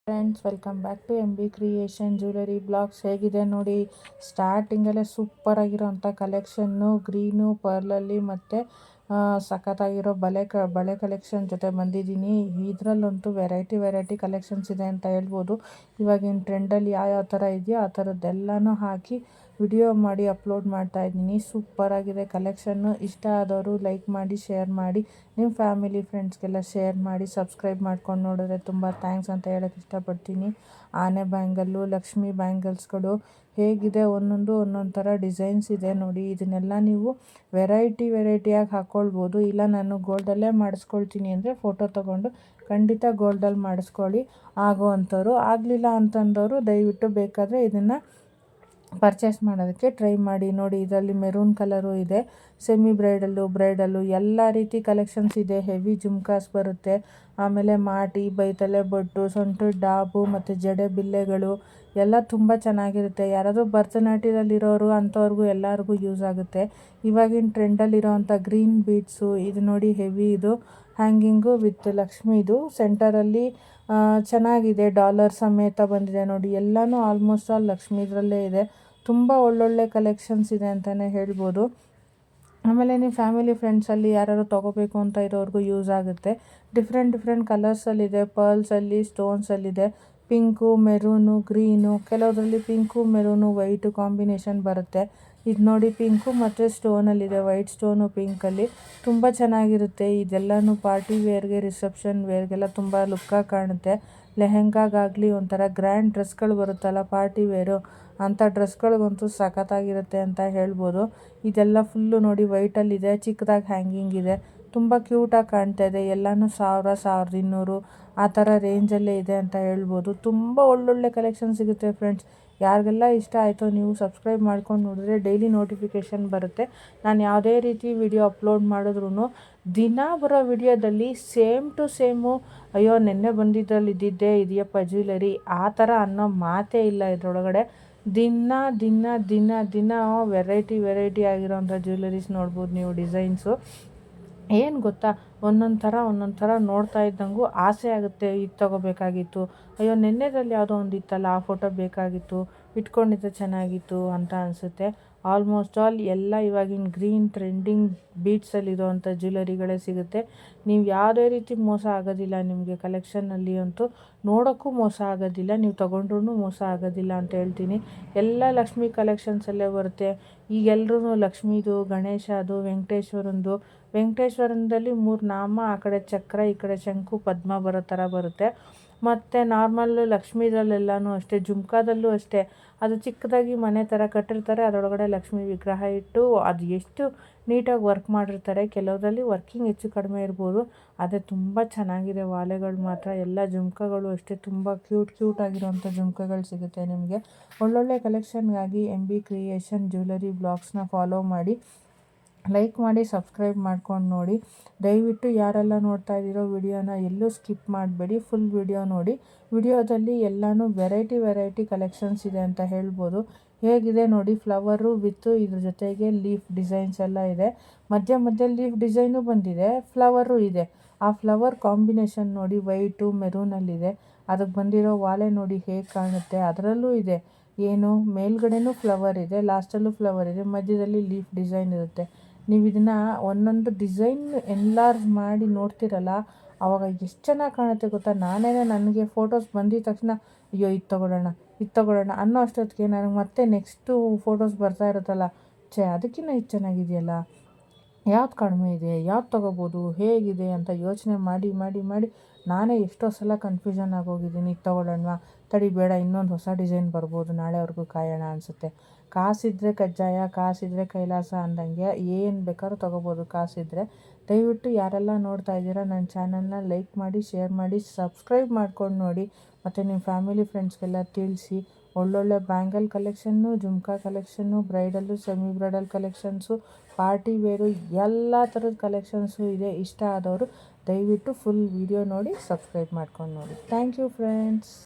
Friends, welcome back to M B creation jewellery blogs. ಹೇಗಿದೆ ನೋಡಿ, ಸ್ಟಾರ್ಟಿಂಗಲ್ಲೇ ಸೂಪರ್ ಆಗಿರೋಂಥ ಕಲೆಕ್ಷನ್ನು ಗ್ರೀನು ಪರ್ಲಲ್ಲಿ ಮತ್ತು ಸಖತ್ತಾಗಿರೋ ಬಳೆ ಕಲೆಕ್ಷನ್ ಜೊತೆ ಬಂದಿದ್ದೀನಿ. ಇದರಲ್ಲಂತೂ ವೆರೈಟಿ ಕಲೆಕ್ಷನ್ಸ್ ಇದೆ ಅಂತ ಹೇಳ್ಬೋದು. ಇವಾಗಿನ ಟ್ರೆಂಡಲ್ಲಿ ಯಾವ ಥರ ಇದೆಯೋ ಆ ಥರದ್ದೆಲ್ಲನೂ ಹಾಕಿ ವಿಡಿಯೋ ಮಾಡಿ ಅಪ್ಲೋಡ್ ಮಾಡ್ತಾ ಇದ್ದೀನಿ. ಸೂಪರಾಗಿದೆ ಕಲೆಕ್ಷನ್ನು. ಇಷ್ಟ ಆದವರು ಲೈಕ್ ಮಾಡಿ, ಶೇರ್ ಮಾಡಿ, ನಿಮ್ಮ ಫ್ಯಾಮಿಲಿ ಫ್ರೆಂಡ್ಸ್ಗೆಲ್ಲ ಶೇರ್ ಮಾಡಿ, ಸಬ್ಸ್ಕ್ರೈಬ್ ಮಾಡ್ಕೊಂಡು ನೋಡಿದ್ರೆ ತುಂಬ ಥ್ಯಾಂಕ್ಸ್ ಅಂತ ಹೇಳೋಕ್ಕೆ ಇಷ್ಟಪಡ್ತೀನಿ. ಆನೆ ಬ್ಯಾಂಗಲ್ಲು, ಲಕ್ಷ್ಮಿ ಬ್ಯಾಂಗಲ್ಸ್ಗಳು ಹೇಗಿದೆ, ಒಂದೊಂದು ಥರ ಡಿಸೈನ್ಸ್ ಇದೆ ನೋಡಿ. ಇದನ್ನೆಲ್ಲ ನೀವು ವೆರೈಟಿಯಾಗಿ ಹಾಕ್ಕೊಳ್ಬೋದು. ಇಲ್ಲ ನಾನು ಗೋಲ್ಡಲ್ಲೇ ಮಾಡಿಸ್ಕೊಳ್ತೀನಿ ಅಂದರೆ ಫೋಟೋ ತೊಗೊಂಡು ಖಂಡಿತ ಗೋಲ್ಡಲ್ಲಿ ಮಾಡಿಸ್ಕೊಳ್ಳಿ. ಆಗೋವಂಥವ್ರು, ಆಗಲಿಲ್ಲ ಅಂತಂದವರು ದಯವಿಟ್ಟು ಬೇಕಾದರೆ ಇದನ್ನು ಪರ್ಚೇಸ್ ಮಾಡೋದಕ್ಕೆ ಟ್ರೈ ಮಾಡಿ. ನೋಡಿ, ಇದರಲ್ಲಿ ಮೆರೂನ್ ಕಲರು ಇದೆ, ಸೆಮಿ ಬ್ರೈಡಲ್ಲು ಎಲ್ಲ ರೀತಿ ಕಲೆಕ್ಷನ್ಸ್ ಇದೆ. ಹೆವಿ ಜುಮ್ಕಾಸ್ ಬರುತ್ತೆ, ಆಮೇಲೆ ಮಾಟಿ, ಬೈತಲೆ ಬೊಟ್ಟು, ಸೊಂಟದ ಡಾಬು ಮತ್ತು ಜಡೆ ಬಿಲ್ಲೆಗಳು ಎಲ್ಲ ತುಂಬ ಚೆನ್ನಾಗಿರುತ್ತೆ. ಯಾರಾದರೂ ಭರತನಾಟ್ಯದಲ್ಲಿರೋರು ಅಂಥವ್ರಿಗೂ ಎಲ್ಲರಿಗೂ ಯೂಸ್ ಆಗುತ್ತೆ. ಇವಾಗಿನ ಟ್ರೆಂಡಲ್ಲಿರೋವಂಥ ಗ್ರೀನ್ ಬೀಡ್ಸು ಇದು ನೋಡಿ, ಹೆವಿ ಇದು ಹ್ಯಾಂಗಿಂಗು ವಿತ್ ಲಕ್ಷ್ಮಿದು ಸೆಂಟರಲ್ಲಿ ಚೆನ್ನಾಗಿದೆ. ಡಾಲರ್ ಸಮೇತ ಬಂದಿದೆ ನೋಡಿ. ಎಲ್ಲನೂ ಆಲ್ಮೋಸ್ಟ್ ಆಲ್ ಲಕ್ಷ್ಮೀದ್ರಲ್ಲೇ ಇದೆ. ತುಂಬ ಒಳ್ಳೊಳ್ಳೆ ಕಲೆಕ್ಷನ್ಸ್ ಇದೆ ಅಂತಲೇ ಹೇಳ್ಬೋದು. ಆಮೇಲೆ ನೀವು ಫ್ಯಾಮಿಲಿ ಫ್ರೆಂಡ್ಸಲ್ಲಿ ಯಾರು ತೊಗೋಬೇಕು ಅಂತ ಇರೋರಿಗೂ ಯೂಸ್ ಆಗುತ್ತೆ. ಡಿಫ್ರೆಂಟ್ ಕಲರ್ಸಲ್ಲಿದೆ, ಪರ್ಲ್ಸಲ್ಲಿ, ಸ್ಟೋನ್ಸಲ್ಲಿದೆ, ಪಿಂಕು, ಮೆರೂನು, ಗ್ರೀನು, ಕೆಲವರಲ್ಲಿ ಪಿಂಕು, ಮೆರೂನು, ವೈಟು ಕಾಂಬಿನೇಷನ್ ಬರುತ್ತೆ. ಇದು ನೋಡಿ, ಪಿಂಕು ಮತ್ತು ಸ್ಟೋನಲ್ಲಿದೆ, ವೈಟ್ ಸ್ಟೋನು ಪಿಂಕಲ್ಲಿ ತುಂಬ ಚೆನ್ನಾಗಿರುತ್ತೆ. ಇದೆಲ್ಲನೂ ಪಾರ್ಟಿ ವೇರ್ಗೆ, ರಿಸೆಪ್ಷನ್ ವೇರ್ಗೆಲ್ಲ ತುಂಬ ಲುಕ್ಕಾಗಿ ಕಾಣುತ್ತೆ. ಲೆಹೆಂಗಾಗಾಗಲಿ, ಒಂಥರ ಗ್ರ್ಯಾಂಡ್ ಡ್ರೆಸ್ಗಳು ಬರುತ್ತಲ್ಲ ಪಾರ್ಟಿ ವೇರು, ಅಂಥ ಡ್ರೆಸ್ಗಳಿಗಂತೂ ಸಖತ್ತಾಗಿರುತ್ತೆ ಅಂತ ಹೇಳ್ಬೋದು. ಇದೆಲ್ಲ ಫುಲ್ಲು ನೋಡಿ ವೈಟಲ್ಲಿದೆ, ಚಿಕ್ಕದಾಗಿ ಹ್ಯಾಂಗಿಂಗ್ ಇದೆ, ತುಂಬ ಕ್ಯೂಟಾಗಿ ಕಾಣ್ತಾ ಇದೆ. ಎಲ್ಲನೂ 1000, 1200 ಆ ಥರ ರೇಂಜಲ್ಲೇ ಇದೆ ಅಂತ ಹೇಳ್ಬೋದು. ತುಂಬ ಒಳ್ಳೊಳ್ಳೆ ಕಲೆಕ್ಷನ್ ಸಿಗುತ್ತೆ ಫ್ರೆಂಡ್ಸ್. ಯಾರಿಗೆಲ್ಲ ಇಷ್ಟ ಆಯಿತೋ ನೀವು ಸಬ್ಸ್ಕ್ರೈಬ್ ಮಾಡ್ಕೊಂಡು ನೋಡಿದ್ರೆ ಡೈಲಿ ನೋಟಿಫಿಕೇಷನ್ ಬರುತ್ತೆ. ನಾನು ಯಾವುದೇ ರೀತಿ ವಿಡಿಯೋ ಅಪ್ಲೋಡ್ ಮಾಡಿದ್ರೂ ದಿನ ಬರೋ ವಿಡಿಯೋದಲ್ಲಿ ಸೇಮ್ ಟು ಸೇಮು ಅಯ್ಯೋ ನೆನ್ನೆ ಬಂದಿದ್ದಲ್ಲಿ ಇದ್ದಿದ್ದೇ ಇದೆಯಪ್ಪ ಜ್ಯುವೆಲರಿ ಆ ಥರ ಅನ್ನೋ ಮಾತೇ ಇಲ್ಲ. ಇದರೊಳಗಡೆ ದಿನ ವೆರೈಟಿ ಆಗಿರೋಂಥ ಜ್ಯುವೆಲರೀಸ್ ನೋಡ್ಬೋದು ನೀವು. ಡಿಸೈನ್ಸು ಏನು ಗೊತ್ತಾ, ಒಂದೊಂದು ಥರ ನೋಡ್ತಾ ಇದ್ದಂಗೂ ಆಸೆ ಆಗುತ್ತೆ. ಇದು ತೊಗೋಬೇಕಾಗಿತ್ತು, ಅಯ್ಯೋ ನೆನ್ನೆದಲ್ಲಿ ಯಾವುದೋ ಒಂದು ಇತ್ತಲ್ಲ ಆ ಫೋಟೋ ಬೇಕಾಗಿತ್ತು, ಇಟ್ಕೊಂಡಿದ್ದೆ ಚೆನ್ನಾಗಿತ್ತು ಅಂತ ಅನಿಸುತ್ತೆ. ಆಲ್ಮೋಸ್ಟ್ ಆಲ್ ಎಲ್ಲ ಇವಾಗಿನ ಗ್ರೀನ್ ಟ್ರೆಂಡಿಂಗ್ ಬೀಟ್ಸಲ್ಲಿರೋವಂಥ ಜ್ಯುವೆಲರಿಗಳೇ ಸಿಗುತ್ತೆ. ನೀವು ಯಾವುದೇ ರೀತಿ ಮೋಸ ಆಗೋದಿಲ್ಲ ನಿಮಗೆ. ಕಲೆಕ್ಷನ್ನಲ್ಲಿ ಅಂತೂ ನೋಡೋಕ್ಕೂ ಮೋಸ ಆಗೋದಿಲ್ಲ, ನೀವು ತೊಗೊಂಡ್ರೂ ಮೋಸ ಆಗೋದಿಲ್ಲ ಅಂತ ಹೇಳ್ತೀನಿ. ಎಲ್ಲ ಲಕ್ಷ್ಮಿ ಕಲೆಕ್ಷನ್ಸಲ್ಲೇ ಬರುತ್ತೆ. ಈಗೆಲ್ಲರೂ ಲಕ್ಷ್ಮೀದು, ಗಣೇಶದು, ವೆಂಕಟೇಶ್ವರದಲ್ಲಿ 3 ನಾಮ, ಆ ಕಡೆ ಚಕ್ರ, ಈ ಕಡೆ ಶಂಕು, ಪದ್ಮ ಬರೋ ಥರ ಬರುತ್ತೆ. ಮತ್ತು ನಾರ್ಮಲ್ಲು ಲಕ್ಷ್ಮೀದಲ್ಲೆಲ್ಲನೂ ಅಷ್ಟೇ, ಜುಮ್ಕಾದಲ್ಲೂ ಅಷ್ಟೇ, ಅದು ಚಿಕ್ಕದಾಗಿ ಮನೆ ಥರ ಕಟ್ಟಿರ್ತಾರೆ, ಅದರೊಳಗಡೆ ಲಕ್ಷ್ಮೀ ವಿಗ್ರಹ ಇಟ್ಟು ಅದು ಎಷ್ಟು ನೀಟಾಗಿ ವರ್ಕ್ ಮಾಡಿರ್ತಾರೆ. ಕೆಲವರಲ್ಲಿ ವರ್ಕಿಂಗ್ ಹೆಚ್ಚು ಕಡಿಮೆ ಇರ್ಬೋದು, ಆದರೆ ತುಂಬ ಚೆನ್ನಾಗಿದೆ ವಾಲೆಗಳು ಮಾತ್ರ. ಎಲ್ಲ ಜುಮ್ಕಗಳು ಅಷ್ಟೇ, ತುಂಬ ಕ್ಯೂಟ್ ಆಗಿರೋಂಥ ಜುಮ್ಕಗಳು ಸಿಗುತ್ತೆ ನಿಮಗೆ. ಒಳ್ಳೊಳ್ಳೆ ಕಲೆಕ್ಷನ್ಗಾಗಿ ಎಂ ಬಿ ಕ್ರಿಯೇಷನ್ ಜ್ಯುವೆಲರಿ ಬ್ಲಾಗ್ಸ್ನ ಫಾಲೋ ಮಾಡಿ, ಲೈಕ್ ಮಾಡಿ, ಸಬ್ಸ್ಕ್ರೈಬ್ ಮಾಡ್ಕೊಂಡು ನೋಡಿ. ದಯವಿಟ್ಟು ಯಾರೆಲ್ಲ ನೋಡ್ತಾ ಇದ್ದೀರೋ ವಿಡಿಯೋನ ಎಲ್ಲೂ ಸ್ಕಿಪ್ ಮಾಡಬೇಡಿ, ಫುಲ್ ವಿಡಿಯೋ ನೋಡಿ. ವಿಡಿಯೋದಲ್ಲಿ ಎಲ್ಲನೂ ವೆರೈಟಿ ಕಲೆಕ್ಷನ್ಸ್ ಇದೆ ಅಂತ ಹೇಳ್ಬೋದು. ಹೇಗಿದೆ ನೋಡಿ, ಫ್ಲವರು ವಿತ್ ಇದ್ರ ಜೊತೆಗೆ ಲೀಫ್ ಡಿಸೈನ್ಸ್ ಎಲ್ಲ ಇದೆ. ಮಧ್ಯ ಲೀಫ್ ಡಿಸೈನು ಬಂದಿದೆ, ಫ್ಲವರು ಇದೆ. ಆ ಫ್ಲವರ್ ಕಾಂಬಿನೇಷನ್ ನೋಡಿ, ವೈಟು ಮೆರೂನಲ್ಲಿದೆ. ಅದಕ್ಕೆ ಬಂದಿರೋ ವಾಲೆ ನೋಡಿ ಹೇಗೆ ಕಾಣುತ್ತೆ. ಅದರಲ್ಲೂ ಇದೆ ಏನು, ಮೇಲ್ಗಡೆನೂ ಫ್ಲವರ್ ಇದೆ, ಲಾಸ್ಟಲ್ಲೂ ಫ್ಲವರ್ ಇದೆ, ಮಧ್ಯದಲ್ಲಿ ಲೀಫ್ ಡಿಸೈನ್ ಇರುತ್ತೆ. ನೀವು ಇದನ್ನು ಒಂದೊಂದು ಡಿಸೈನ್ ಎನ್ಲಾರ್ಜ್ ಮಾಡಿ ನೋಡ್ತಿರಲ್ಲ, ಆವಾಗ ಎಷ್ಟು ಚೆನ್ನಾಗಿ ಕಾಣುತ್ತೆ ಗೊತ್ತಾ. ನನಗೆ ಫೋಟೋಸ್ ಬಂದಿದ ತಕ್ಷಣ ಅಯ್ಯೋ ಇದು ತೊಗೊಳ್ಳೋಣ ಅನ್ನೋ ಅಷ್ಟೊತ್ತಿಗೆ ನನಗೆ ಮತ್ತೆ ನೆಕ್ಸ್ಟು ಫೋಟೋಸ್ ಬರ್ತಾ ಇರುತ್ತಲ್ಲ, ಅದಕ್ಕಿಂತ ಇದು ಚೆನ್ನಾಗಿದೆಯಲ್ಲ, ಯಾವ್ದು ಕಡಿಮೆ ಇದೆ, ಯಾವ್ದು ತೊಗೋಬೋದು, ಹೇಗಿದೆ ಅಂತ ಯೋಚನೆ ಮಾಡಿ ನಾನೇ ಎಷ್ಟೋ ಸಲ ಕನ್ಫ್ಯೂಷನ್ ಆಗೋಗಿದ್ದೀನಿ. ಇದು ತೊಗೊಳ್ಳೋಣವಾ, ತಡಿ ಬೇಡ, ಇನ್ನೊಂದು ಹೊಸ ಡಿಸೈನ್ ಬರ್ಬೋದು, ನಾಳೆವರೆಗೂ ಕಾಯೋಣ ಅನಿಸುತ್ತೆ. ಕಾಸಿದ್ರೆ ಕಜ್ಜಾಯ, ಕಾಸಿದ್ರೆ ಕೈಲಾಸ ಅಂದಂಗೆ ಏನು ಬೇಕಾದ್ರೂ ತೊಗೋಬೋದು ಕಾಸಿದ್ರೆ. ದಯವಿಟ್ಟು ಯಾರೆಲ್ಲ ನೋಡ್ತಾ ಇದ್ದೀರಾ ನನ್ನ ಚಾನಲ್ನ ಲೈಕ್ ಮಾಡಿ, ಶೇರ್ ಮಾಡಿ, ಸಬ್ಸ್ಕ್ರೈಬ್ ಮಾಡ್ಕೊಂಡು ನೋಡಿ. ಮತ್ತು ನಿಮ್ಮ ಫ್ಯಾಮಿಲಿ ಫ್ರೆಂಡ್ಸ್ಗೆಲ್ಲ ತಿಳಿಸಿ. ಒಳ್ಳೊಳ್ಳೆ ಬ್ಯಾಂಗಲ್ ಕಲೆಕ್ಷನ್ನು, ಜುಮ್ಕಾ ಕಲೆಕ್ಷನ್ನು, ಬ್ರೈಡಲ್ಲು, semi bridal collections, party wear ಎಲ್ಲ ಥರದ ಕಲೆಕ್ಷನ್ಸು ಇದೆ. ಇಷ್ಟ ಆದವರು ದಯವಿಟ್ಟು ಫುಲ್ ವಿಡಿಯೋ ನೋಡಿ, ಸಬ್ಸ್ಕ್ರೈಬ್ ಮಾಡ್ಕೊಂಡು ನೋಡಿ. Thank you friends.